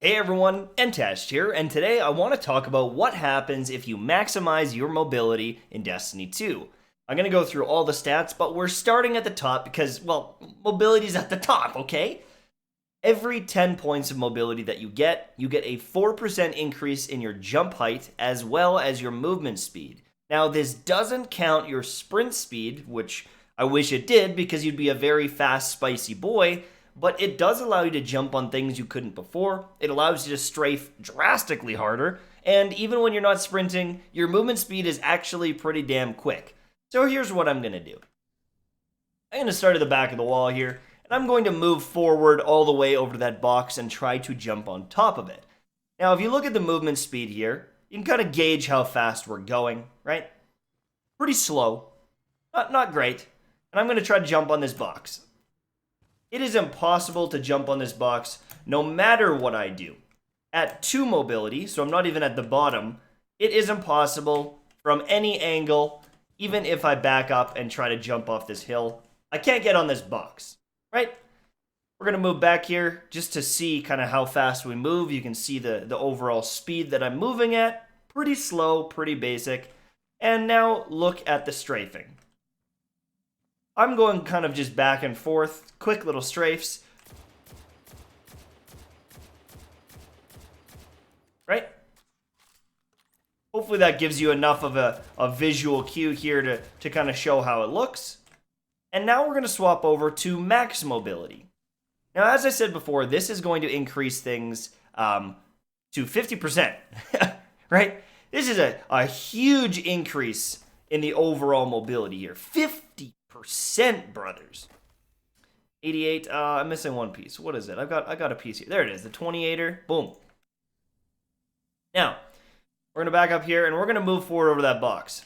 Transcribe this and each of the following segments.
Hey everyone, Entest here, and today I want to talk about what happens if you maximize your mobility in Destiny 2. I'm going to go through all the stats, but we're starting at the top because, well, mobility's at the top, okay? Every 10 points of mobility that you get a 4% increase in your jump height as well as your movement speed. Now, this doesn't count your sprint speed, which I wish it did because you'd be a very fast, spicy boy, but it does allow you to jump on things you couldn't before. It allows you to strafe drastically harder, and even when you're not sprinting, your movement speed is actually pretty damn quick. So here's what I'm going to do. I'm going to start at the back of the wall here, and I'm going to move forward all the way over to that box and try to jump on top of it. Now, if you look at the movement speed here, you can kind of gauge how fast we're going, right? Pretty slow. Not great. And I'm going to try to jump on this box. It is impossible to jump on this box no matter what I do. At 2 mobility, so I'm not even at the bottom, it is impossible from any angle, even if I back up and try to jump off this hill. I can't get on this box, right? We're going to move back here just to see kind of how fast we move. You can see the overall speed that I'm moving at. Pretty slow, pretty basic. And now look at the strafing. I'm going kind of just back and forth, quick little strafes. Right? Hopefully that gives you enough of a visual cue here to kind of show how it looks. And now we're going to swap over to max mobility. Now, as I said before, this is going to increase things to 50%. Right? This is a huge increase in the overall mobility here. 50%, brothers. 88. I'm missing one piece. What is it? I got a piece here. There it is. The 28er. Boom. Now, we're gonna back up here and we're gonna move forward over that box.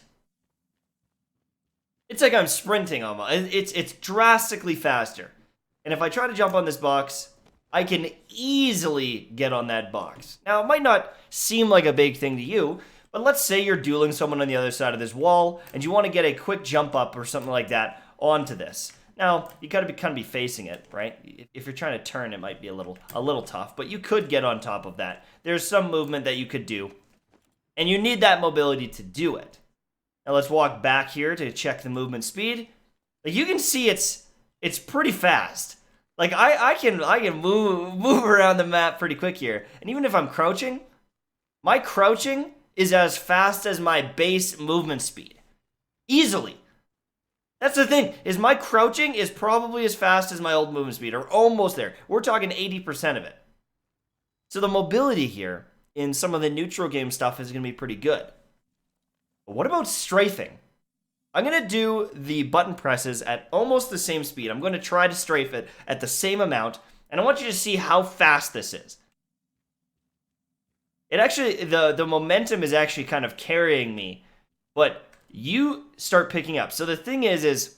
It's like I'm sprinting almost. It's drastically faster. And if I try to jump on this box, I can easily get on that box. Now, it might not seem like a big thing to you, but let's say you're dueling someone on the other side of this wall and you want to get a quick jump up or something like that onto this. Now, you gotta kind of be facing it, right? If you're trying to turn, it might be a little tough, but you could get on top of that. There's some movement that you could do, and you need that mobility to do it. Now let's walk back here to check the movement speed. Like you can see it's pretty fast. Like I can move around the map pretty quick here. And even if I'm crouching, my crouching is as fast as my base movement speed. Easily. That's the thing, is my crouching is probably as fast as my old movement speed, or almost there. We're talking 80% of it. So the mobility here in some of the neutral game stuff is going to be pretty good. But what about strafing? I'm going to do the button presses at almost the same speed. I'm going to try to strafe it at the same amount, and I want you to see how fast this is. It actually, the momentum is actually kind of carrying me, but you start picking up. So the thing is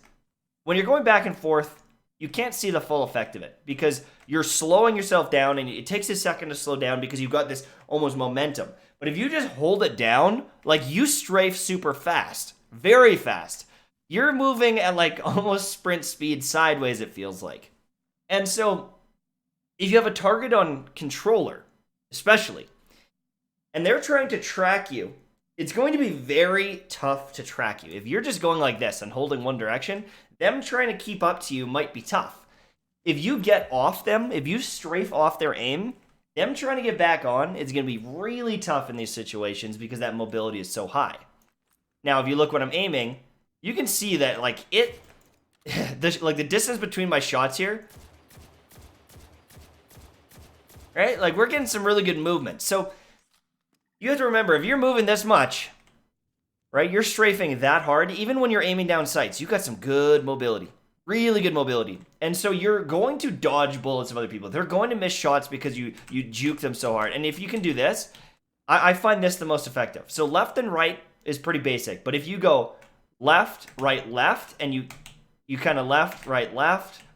when you're going back and forth, you can't see the full effect of it because you're slowing yourself down and it takes a second to slow down because you've got this almost momentum. But if you just hold it down, like you strafe super fast, very fast. You're moving at like almost sprint speed sideways, it feels like. And so if you have a target on controller, especially, and they're trying to track you, it's going to be very tough to track you. If you're just going like this and holding one direction, them trying to keep up to you might be tough. If you get off them, if you strafe off their aim, them trying to get back on is going to be really tough in these situations because that mobility is so high. Now, if you look when I'm aiming, you can see that like the distance between my shots here, right? Like we're getting some really good movement. So you have to remember, if you're moving this much, right, you're strafing that hard, even when you're aiming down sights, you got some good mobility, really good mobility. And so you're going to dodge bullets of other people. They're going to miss shots because you juke them so hard. And if you can do this, I find this the most effective. So left and right is pretty basic. But if you go left, left, and you kind of left, right,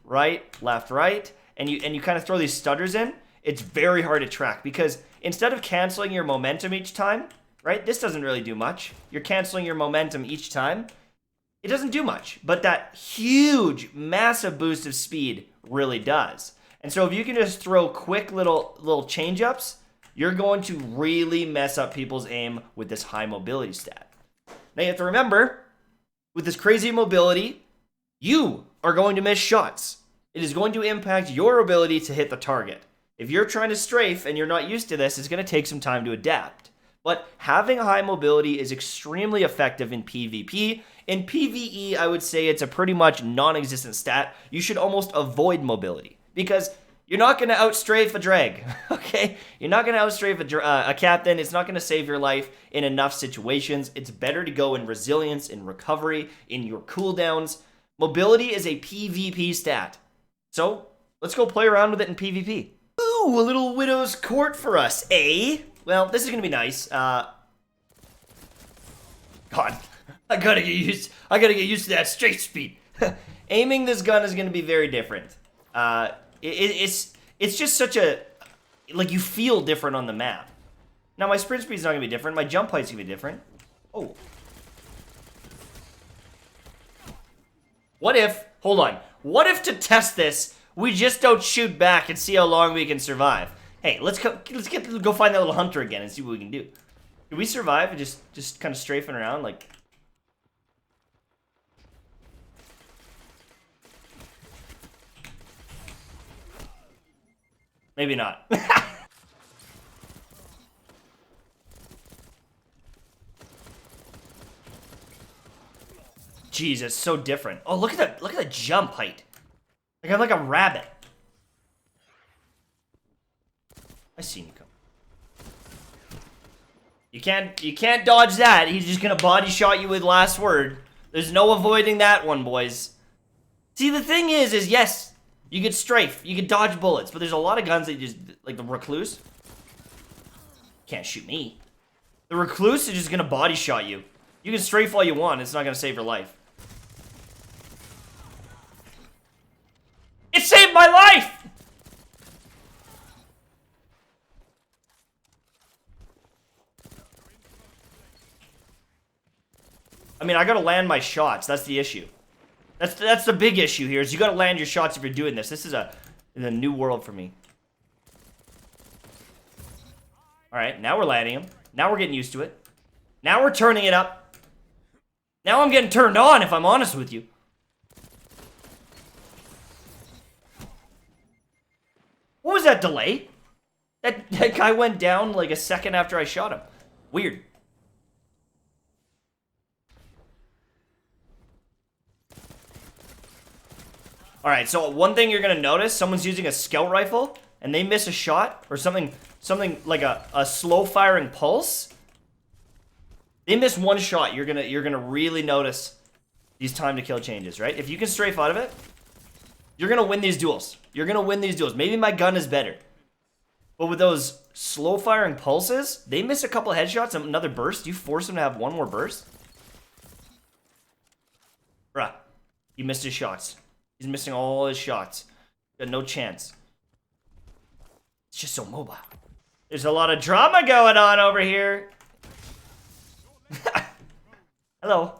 right, and you kind of throw these stutters in, it's very hard to track because instead of canceling your momentum each time, right? This doesn't really do much. You're canceling your momentum each time. It doesn't do much, but that huge, massive boost of speed really does. And so if you can just throw quick little change-ups, you're going to really mess up people's aim with this high mobility stat. Now you have to remember, with this crazy mobility, you are going to miss shots. It is going to impact your ability to hit the target. If you're trying to strafe and you're not used to this, it's going to take some time to adapt. But having high mobility is extremely effective in PvP. In PvE, I would say it's a pretty much non-existent stat. You should almost avoid mobility because you're not going to outstrafe a drag, okay? You're not going to outstrafe a captain. It's not going to save your life in enough situations. It's better to go in resilience, in recovery, in your cooldowns. Mobility is a PvP stat. So let's go play around with it in PvP. Ooh, a little Widow's Court for us, eh? Well, this is going to be nice. God, I gotta get used to that straight speed. Aiming this gun is going to be very different. It's just such a, like, you feel different on the map. Now, my sprint speed's not going to be different. My jump height's going to be different. Oh. What if, hold on. What if to test this, we just don't shoot back and see how long we can survive? Hey, let's go find that little hunter again and see what we can do. Can we survive and just kind of strafing around like... Maybe not. Jesus, so different. Oh, look at the jump height. Like I'm like a rabbit. I seen you come. You can't dodge that. He's just gonna body shot you with last word. There's no avoiding that one, boys. See, the thing is yes, you could strafe, you could dodge bullets, but there's a lot of guns that you just, like the Recluse. Can't shoot me. The Recluse is just gonna body shot you. You can strafe all you want, it's not gonna save your life. It saved my life! I mean, I gotta land my shots, that's the issue. That's the big issue here, is you gotta land your shots if you're doing this. This is a new world for me. Alright, now we're landing them. Now we're getting used to it. Now we're turning it up. Now I'm getting turned on, if I'm honest with you. What was that delay? That guy went down like a second after I shot him. Weird. Alright, so one thing you're gonna notice, someone's using a scout rifle and they miss a shot or something like a slow firing pulse. They miss one shot, you're gonna really notice these time to kill changes, right? If you can strafe out of it, you're gonna win these duels. You're gonna win these duels. Maybe my gun is better. But with those slow firing pulses, they miss a couple headshots and another burst. You force them to have one more burst. Bruh, he missed his shots. He's missing all his shots. Got no chance. It's just so mobile. There's a lot of drama going on over here. Hello.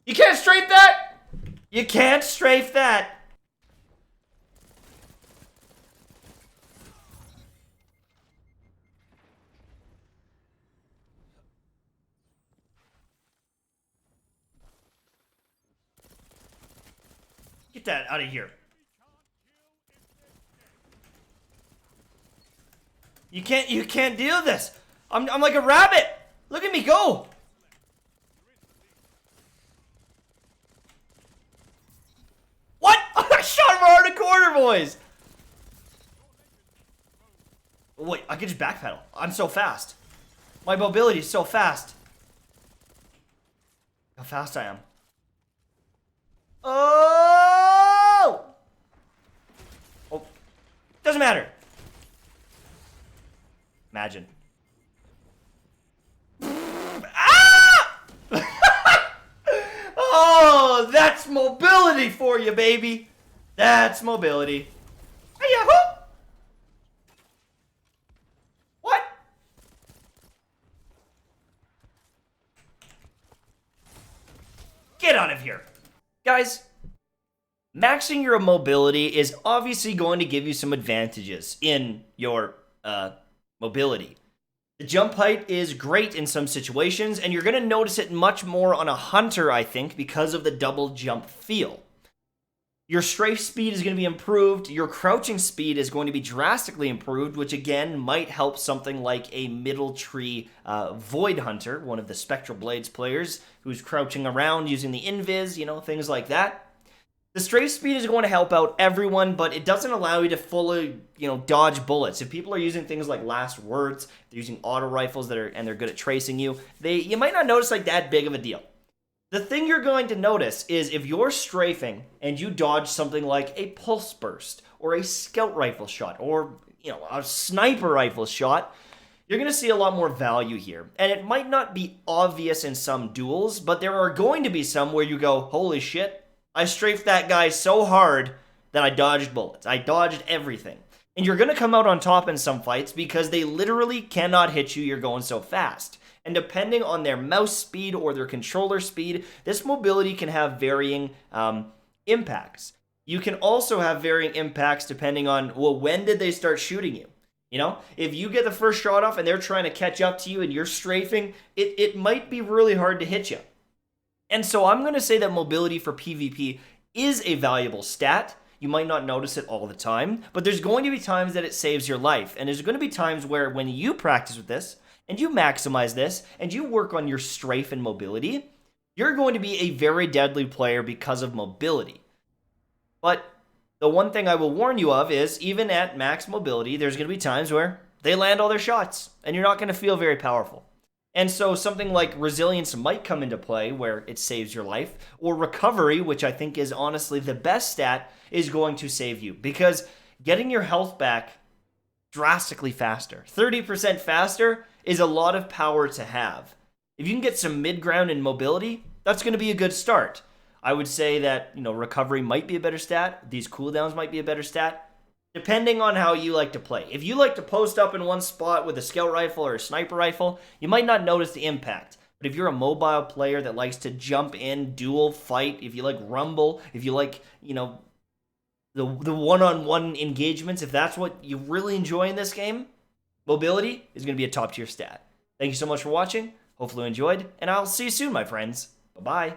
You can't strafe that! You can't strafe that! Get that out of here. You can't deal with this. I'm like a rabbit. Look at me go. What? I shot him around the corner, boys. Wait, I can just backpedal. I'm so fast. My mobility is so fast. How fast I am. Oh! Oh. Doesn't matter. Imagine. Ah! Oh, that's mobility for you, baby. That's mobility. Yahoo! What? Get out of here. Guys, maxing your mobility is obviously going to give you some advantages in your mobility. The jump height is great in some situations, and you're going to notice it much more on a hunter, I think, because of the double jump feel. Your strafe speed is going to be improved. Your crouching speed is going to be drastically improved, which again might help something like a middle tree Void Hunter, one of the Spectral Blades players, who's crouching around using the invis, things like that. The strafe speed is going to help out everyone, but it doesn't allow you to fully, dodge bullets. If people are using things like last words, they're using auto rifles and they're good at tracing you, you might not notice like that big of a deal. The thing you're going to notice is if you're strafing and you dodge something like a pulse burst or a scout rifle shot or, a sniper rifle shot, you're going to see a lot more value here. And it might not be obvious in some duels, but there are going to be some where you go, holy shit, I strafed that guy so hard that I dodged bullets. I dodged everything. And you're going to come out on top in some fights because they literally cannot hit you. You're going so fast. And depending on their mouse speed or their controller speed, this mobility can have varying impacts. You can also have varying impacts depending on, when did they start shooting you? If you get the first shot off and they're trying to catch up to you and you're strafing, it might be really hard to hit you. And so I'm going to say that mobility for PvP is a valuable stat. You might not notice it all the time, but there's going to be times that it saves your life. And there's going to be times where when you practice with this, and you maximize this, and you work on your strafe and mobility, you're going to be a very deadly player because of mobility. But the one thing I will warn you of is, even at max mobility, there's going to be times where they land all their shots, and you're not going to feel very powerful. And so something like resilience might come into play where it saves your life, or recovery, which I think is honestly the best stat, is going to save you. Because getting your health back drastically faster, 30% faster, is a lot of power to have. If you can get some mid-ground in mobility, that's going to be a good start. I would say that, recovery might be a better stat. These cooldowns might be a better stat, depending on how you like to play. If you like to post up in one spot with a scout rifle or a sniper rifle, you might not notice the impact. But if you're a mobile player that likes to jump in, duel, fight, if you like rumble, if you like, the one-on-one engagements, if that's what you really enjoy in this game, mobility is going to be a top-tier stat. Thank you so much for watching. Hopefully you enjoyed, and I'll see you soon, my friends. Bye-bye.